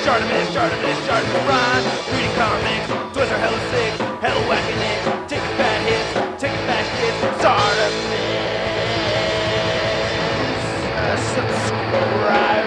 Run, reading comics, toys are hella sick, hella whacking it, taking bad hits, taking back hits, subscribe,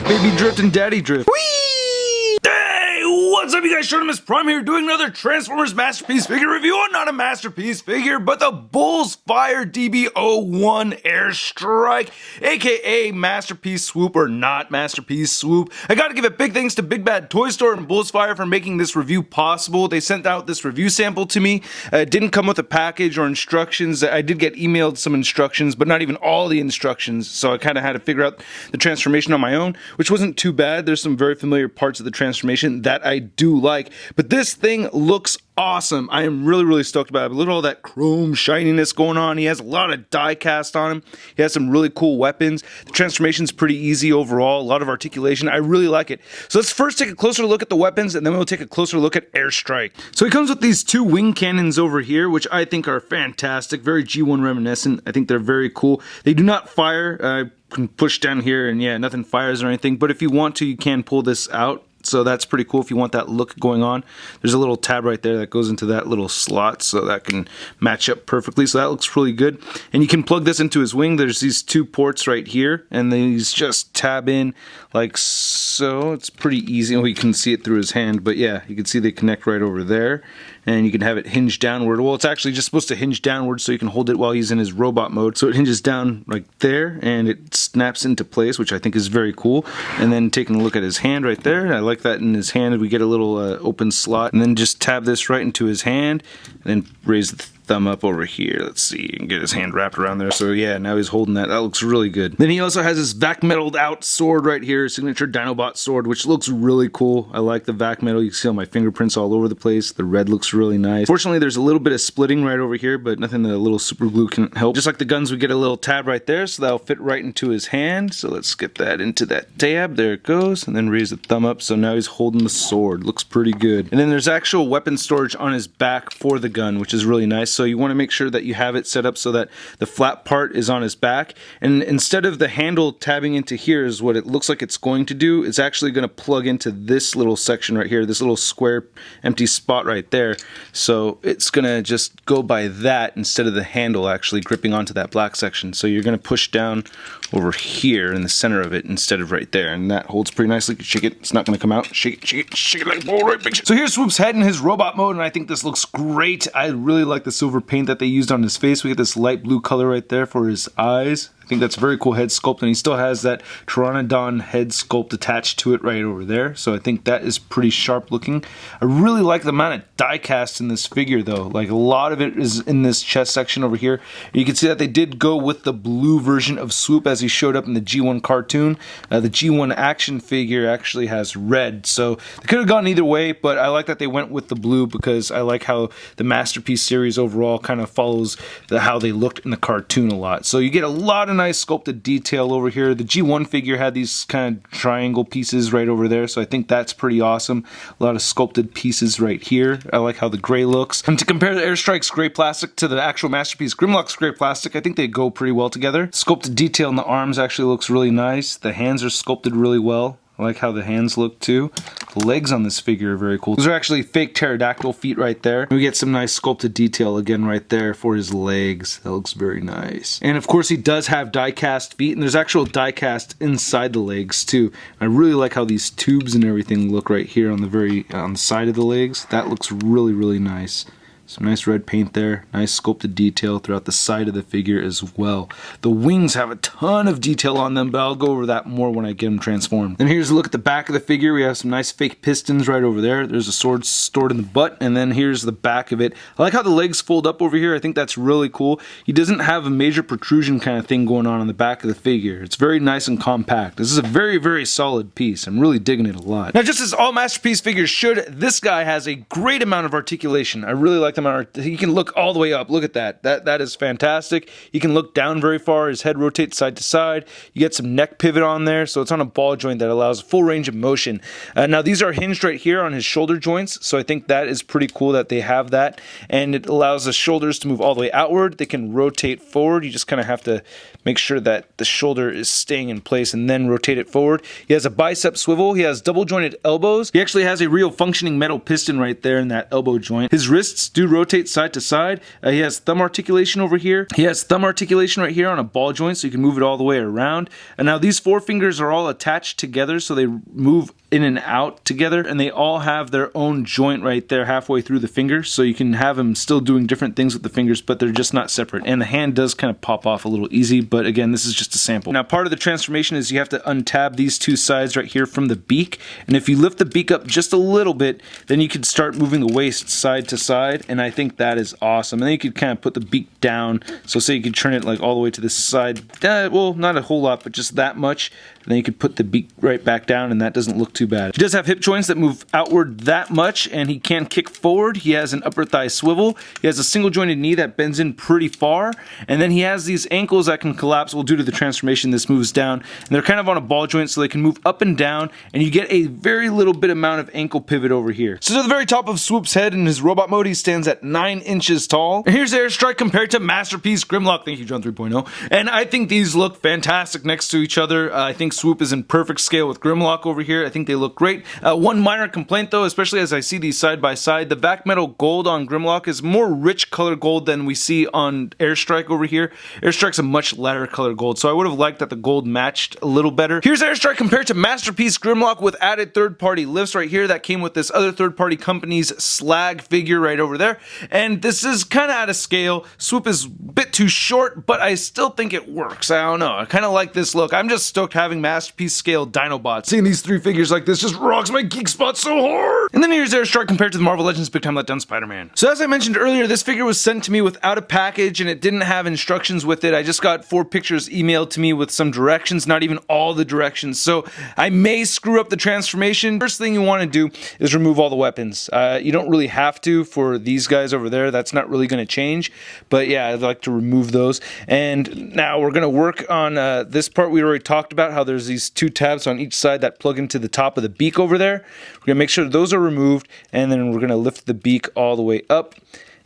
Baby drift and daddy drift. Whee! Hey, what's up, you guys? Miss Prime here doing another Transformers masterpiece figure review. Not a masterpiece figure, but the Bullsfire DB-01 Airstrike, aka Masterpiece Swoop or not Masterpiece Swoop. I gotta give it big thanks to Big Bad Toy Store and Bullsfire for making this review possible. They sent out this review sample to me. It didn't come with a package or instructions. I did get emailed some instructions, but not even all the instructions, so I kind of had to figure out the transformation on my own, which wasn't too bad. There's some very familiar parts of the transformation that I do like, but this thing looks awesome. I am really stoked about it. Look at all that chrome shininess going on. He has a lot of die cast on him. He has some really cool weapons. The transformation's pretty easy overall. A lot of articulation. I really like it. So let's first take a closer look at the weapons, and then we'll take a closer look at Airstrike. So he comes with these two wing cannons over here, which I think are fantastic. Very G1 reminiscent. I think they're very cool. They do not fire. Can push down here, and yeah, nothing fires or anything. But if you want to, you can pull this out. So that's pretty cool if you want that look going on. There's a little tab right there that goes into that little slot, so that can match up perfectly. So that looks really good. And you can plug this into his wing. There's these two ports right here, and these just tab in like so. It's pretty easy. Oh, you can see it through his hand, but yeah, you can see they connect right over there. And you can have it hinge downward. Well, it's actually just supposed to hinge downward so you can hold it while he's in his robot mode. So it hinges down right there, and it snaps into place, which I think is very cool. And then taking a look at his hand right there, I like that in his hand. We get a little open slot, and then just tab this right into his hand, and then raise the thumb up over here. Let's see, you can get his hand wrapped around there. So yeah, now he's holding that. That looks really good. Then he also has his vac metaled out sword right here, signature Dinobot sword, which looks really cool. I like the vac metal. You can see all my fingerprints all over the place. The red looks really nice. Fortunately, there's a little bit of splitting right over here, but nothing that a little super glue can help. Just like the guns, we get a little tab right there, so that'll fit right into his hand. So let's get that into that tab. There it goes, and then raise the thumb up. So now he's holding the sword. Looks pretty good. And then there's actual weapon storage on his back for the gun, which is really nice. So you want to make sure that you have it set up so that the flat part is on his back, and instead of the handle tabbing into here is what it looks like it's going to do, it's actually going to plug into this little section right here, this little square empty spot right there. So it's going to just go by that instead of the handle actually gripping onto that black section. So you're going to push down over here in the center of it instead of right there, and that holds pretty nicely. Shake it, it's not going to come out. Shake it like a Polaroid picture. So here's Swoop's head in his robot mode, and I think this looks great. I really like the silver paint that they used on his face. We get this light blue color right there for his eyes. I think that's a very cool head sculpt, and he still has that Pteranodon head sculpt attached to it right over there, so I think that is pretty sharp looking. I really like the amount of die cast in this figure though. Like, a lot of it is in this chest section over here. You can see that they did go with the blue version of Swoop as he showed up in the G1 cartoon. The G1 action figure actually has red, so they could have gone either way, but I like that they went with the blue because I like how the Masterpiece series overall kind of follows how they looked in the cartoon a lot. So you get a lot of nice sculpted detail over here. The G1 figure had these kind of triangle pieces right over there, so I think that's pretty awesome. A lot of sculpted pieces right here. I like how the gray looks. And to compare the Airstrike's gray plastic to the actual Masterpiece Grimlock's gray plastic, I think they go pretty well together. Sculpted detail in the arms actually looks really nice. The hands are sculpted really well. I like how the hands look too. The legs on this figure are very cool. Those are actually fake pterodactyl feet right there. We get some nice sculpted detail again right there for his legs. That looks very nice. And of course he does have die cast feet, and there's actual die cast inside the legs too. I really like how these tubes and everything look right here on the side of the legs. That looks really nice. Some nice red paint there, nice sculpted detail throughout the side of the figure as well. The wings have a ton of detail on them, but I'll go over that more when I get them transformed. Then here's a look at the back of the figure. We have some nice fake pistons right over there. There's a sword stored in the butt, and then here's the back of it. I like how the legs fold up over here. I think that's really cool. He doesn't have a major protrusion kind of thing going on the back of the figure. It's very nice and compact. This is a very solid piece. I'm really digging it a lot. Now, just as all Masterpiece figures should, this guy has a great amount of articulation. I really like the them out. He can look all the way up. Look at that. That is fantastic. He can look down very far. His head rotates side to side. You get some neck pivot on there, so it's on a ball joint that allows full range of motion. Now these are hinged right here on his shoulder joints, so I think that is pretty cool that they have that, and it allows the shoulders to move all the way outward. They can rotate forward. You just kind of have to make sure that the shoulder is staying in place and then rotate it forward. He has a bicep swivel. He has double jointed elbows. He actually has a real functioning metal piston right there in that elbow joint. His wrists do rotate side to side. He has thumb articulation over here. He has thumb articulation right here on a ball joint, so you can move it all the way around. And now these four fingers are all attached together, so they move in and out together, and they all have their own joint right there halfway through the finger, so you can have them still doing different things with the fingers, but they're just not separate. And the hand does kind of pop off a little easy, but again, this is just a sample. Now, part of the transformation is you have to untab these two sides right here from the beak, and if you lift the beak up just a little bit, then you can start moving the waist side to side, and I think that is awesome. And then you could kind of put the beak down, so say you could turn it like all the way to the side, well, not a whole lot, but just that much, and then you could put the beak right back down, and that doesn't look too bad. He does have hip joints that move outward that much, and he can kick forward. He has an upper thigh swivel. He has a single jointed knee that bends in pretty far, and then he has these ankles that can collapse. Well, due to the transformation, this moves down, and they're kind of on a ball joint, so they can move up and down, and you get a very little bit amount of ankle pivot over here. So to the very top of Swoop's head in his robot mode, he stands at 9 inches tall. And here's Airstrike compared to Masterpiece Grimlock. Thank you, John 3.0. And I think these look fantastic next to each other. I think Swoop is in perfect scale with Grimlock over here. I think they look great. One minor complaint though, especially as I see these side by side, the back metal gold on Grimlock is more rich color gold than we see on Airstrike over here. Airstrike's a much lighter color gold, so I would have liked that the gold matched a little better. Here's Airstrike compared to Masterpiece Grimlock with added third-party lifts right here that came with this other third-party company's slag figure right over there, and this is kind of out of scale. Swoop is a bit too short, but I still think it works. I don't know, I kind of like this look. I'm just stoked having Masterpiece scale Dinobots. Seeing these three figures like this just rocks my geek spot so hard. And then here's Airstrike compared to the Marvel Legends Big Time Letdown Spider-Man. So as I mentioned earlier, this figure was sent to me without a package, and it didn't have instructions with it. I just got 4 pictures emailed to me with some directions, not even all the directions, so I may screw up the transformation. First thing you want to do is remove all the weapons. You don't really have to for these guys over there. That's not really going to change, but yeah, I'd like to remove those. And now we're going to work on this part we already talked about, how there's these 2 tabs on each side that plug into the top of the beak over there. We're going to make sure those are removed, and then we're going to lift the beak all the way up,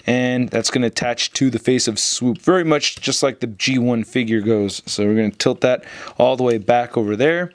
and that's going to attach to the face of Swoop, very much just like the G1 figure goes. So we're going to tilt that all the way back over there.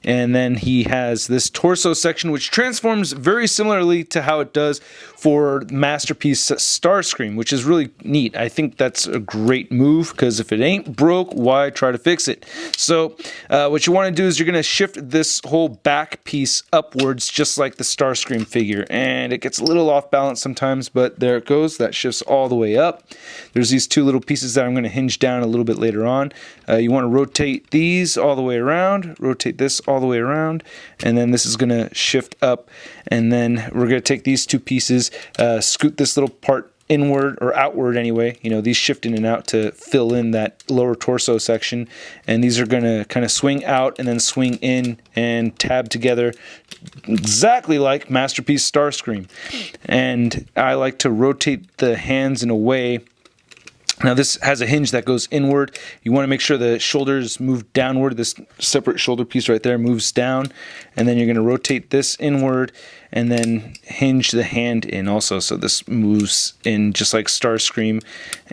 And then he has this torso section, which transforms very similarly to how it does for Masterpiece Starscream, which is really neat. I think that's a great move, because if it ain't broke, why try to fix it? So what you want to do is you're going to shift this whole back piece upwards, just like the Starscream figure. And it gets a little off balance sometimes, but there it goes. That shifts all the way up. There's these 2 little pieces that I'm going to hinge down a little bit later on. You want to rotate these all the way around, rotate this all the way around, and then this is going to shift up, and then we're going to take these 2 pieces, scoot this little part inward or outward anyway, you know, these shift in and out to fill in that lower torso section, and these are going to kind of swing out and then swing in and tab together exactly like Masterpiece Starscream. And I like to rotate the hands in a way. Now this has a hinge that goes inward. You want to make sure the shoulders move downward. This separate shoulder piece right there moves down, and then you're going to rotate this inward and then hinge the hand in also, so this moves in just like Starscream,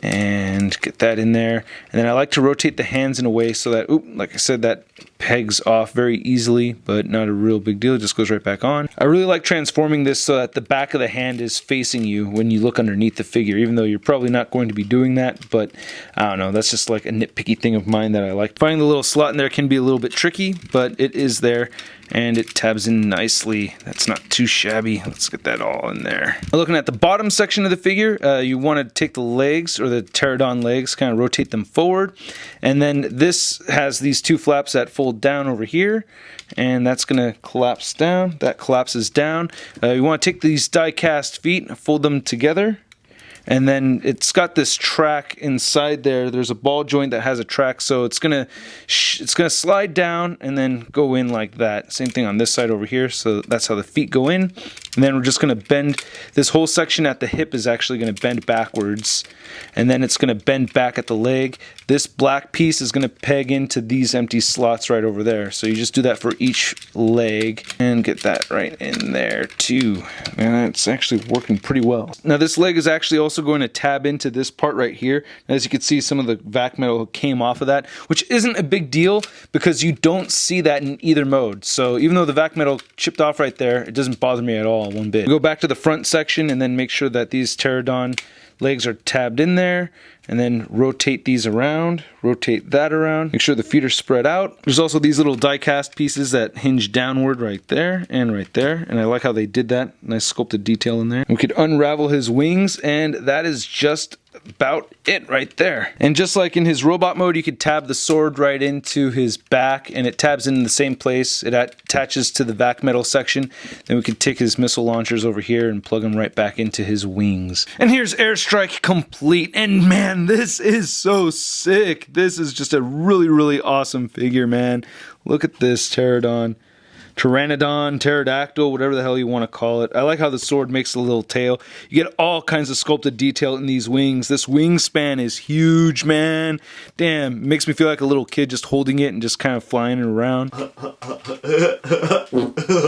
and get that in there. And then I like to rotate the hands in a way so that, like I said, that pegs off very easily, but not a real big deal. It just goes right back on. I really like transforming this so that the back of the hand is facing you when you look underneath the figure, even though you're probably not going to be doing that, but I don't know, that's just like a nitpicky thing of mine that I like. Finding the little slot in there can be a little bit tricky, but it is there, and it tabs in nicely. That's not too shabby. Let's get that all in there. Looking at the bottom section of the figure, you want to take the legs, or the pterodon legs, kind of rotate them forward, and then this has these 2 flaps that fold down over here, and that's going to collapse down. That collapses down. You want to take these die cast feet, fold them together, and then it's got this track inside there. There's a ball joint that has a track, so it's gonna slide down and then go in like that. Same thing on this side over here, so that's how the feet go in. And then we're just going to bend, this whole section at the hip is actually going to bend backwards. And then it's going to bend back at the leg. This black piece is going to peg into these empty slots right over there. So you just do that for each leg and get that right in there too. And it's actually working pretty well. Now this leg is actually also going to tab into this part right here. As you can see, some of the vac metal came off of that, which isn't a big deal because you don't see that in either mode. So even though the vac metal chipped off right there, it doesn't bother me at all one bit. Go back to the front section and then make sure that these pterodon legs are tabbed in there, and then rotate these around, rotate that around, make sure the feet are spread out. There's also these little die cast pieces that hinge downward right there, and I like how they did that. Nice sculpted detail in there. We could unravel his wings, and that is just about it right there. And just like in his robot mode, you could tab the sword right into his back, and it tabs in the same place. It attaches to the vac metal section. Then we could take his missile launchers over here and plug them right back into his wings. And here's Airstrike complete, and man, this is so sick. This is just a really awesome figure, man. Look at this pterodon. Pteranodon, pterodactyl, whatever the hell you want to call it. I like how the sword makes a little tail. You get all kinds of sculpted detail in these wings. This wingspan is huge, man. Damn, it makes me feel like a little kid just holding it and just kind of flying it around. I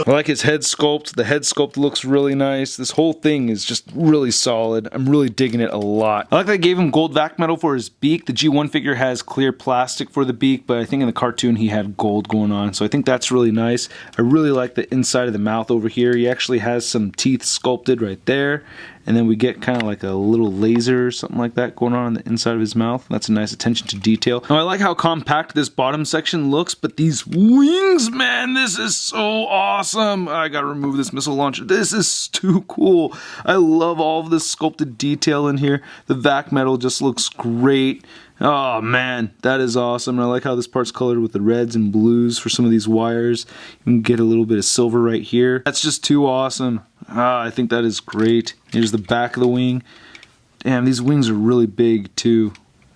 like his head sculpt. The head sculpt looks really nice. This whole thing is just really solid. I'm really digging it a lot. I like that I gave him gold vac metal for his beak. The G1 figure has clear plastic for the beak, but I think in the cartoon he had gold going on, so I think that's really nice. I really like the inside of the mouth over here. He actually has some teeth sculpted right there. And then we get kind of like a little laser or something like that going on the inside of his mouth. That's a nice attention to detail. Now I like how compact this bottom section looks, but these wings, man, this is so awesome. I gotta remove this missile launcher. This is too cool. I love all of this sculpted detail in here. The vac metal just looks great. Oh man, that is awesome. And I like how this part's colored with the reds and blues for some of these wires. You can get a little bit of silver right here. That's just too awesome. I think that is great. Here's the back of the wing. Damn, these wings are really big too.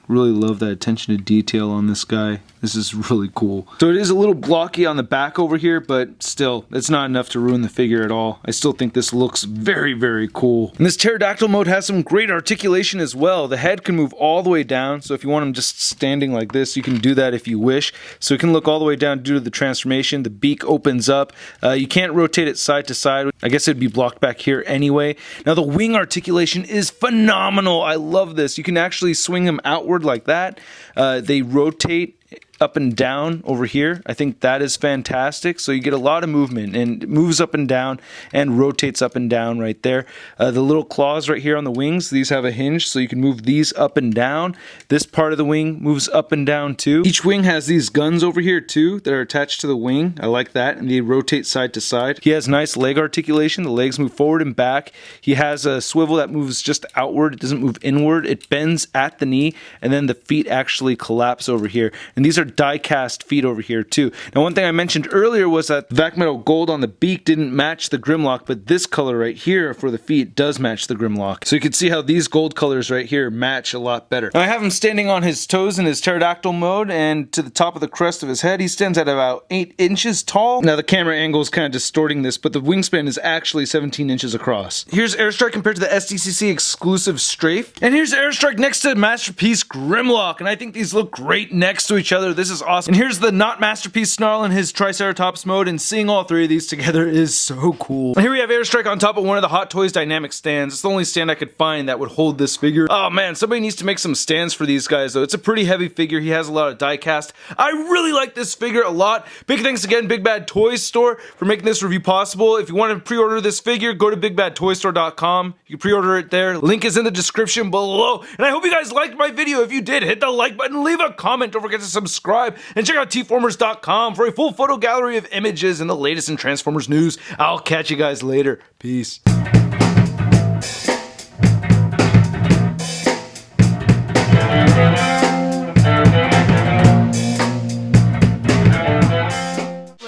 Really love that attention to detail on this guy. This is really cool. So it is a little blocky on the back over here, but still, it's not enough to ruin the figure at all. I still think this looks very cool. And this pterodactyl mode has some great articulation as well. The head can move all the way down, so if you want him just standing like this, you can do that if you wish. So it can look all the way down due to the transformation. The beak opens up. You can't rotate it side to side. I guess it'd be blocked back here anyway. Now the wing articulation is phenomenal. I love this. You can actually swing them outward like that. They rotate up and down over here. I think that is fantastic. So you get a lot of movement, and it moves up and down and rotates up and down right there. The little claws right here on the wings, these have a hinge, so you can move these up and down. This part of the wing moves up and down too. Each wing has these guns over here too that are attached to the wing. I like that, and they rotate side to side. He has nice leg articulation. The legs move forward and back. He has a swivel that moves just outward. It doesn't move inward. It bends at the knee, and then the feet actually collapse over here. And these are die cast feet over here too. Now one thing I mentioned earlier was that vac metal gold on the beak didn't match the Grimlock, but this color right here for the feet does match the Grimlock. So you can see how these gold colors right here match a lot better. Now I have him standing on his toes in his pterodactyl mode, and to the top of the crest of his head he stands at about 8 inches tall. Now the camera angle is kind of distorting this, but the wingspan is actually 17 inches across. Here's Airstrike compared to the SDCC exclusive Strafe, and here's Airstrike next to Masterpiece Grimlock, and I think these look great next to each other. This is awesome. And here's the not Masterpiece Snarl in his Triceratops mode, and seeing all three of these together is so cool. And here we have Airstrike on top of one of the Hot Toys dynamic stands. It's the only stand I could find that would hold this figure. Oh man, somebody needs to make some stands for these guys though. It's a pretty heavy figure. He has a lot of die cast. I really like this figure a lot. Big thanks again, Big Bad Toys Store, for making this review possible. If you want to pre-order this figure, go to bigbadtoystore.com. You can pre-order it there. Link is in the description below. And I hope you guys liked my video. If you did, hit the like button, leave a comment, don't forget to subscribe, and check out tformers.com for a full photo gallery of images and the latest in Transformers news. I'll catch you guys later. Peace.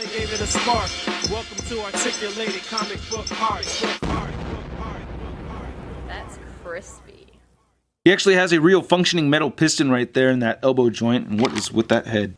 Gave it a spark. Welcome to Articulated Comic Book Art. That's crispy. He actually has a real functioning metal piston right there in that elbow joint, and what is with that head?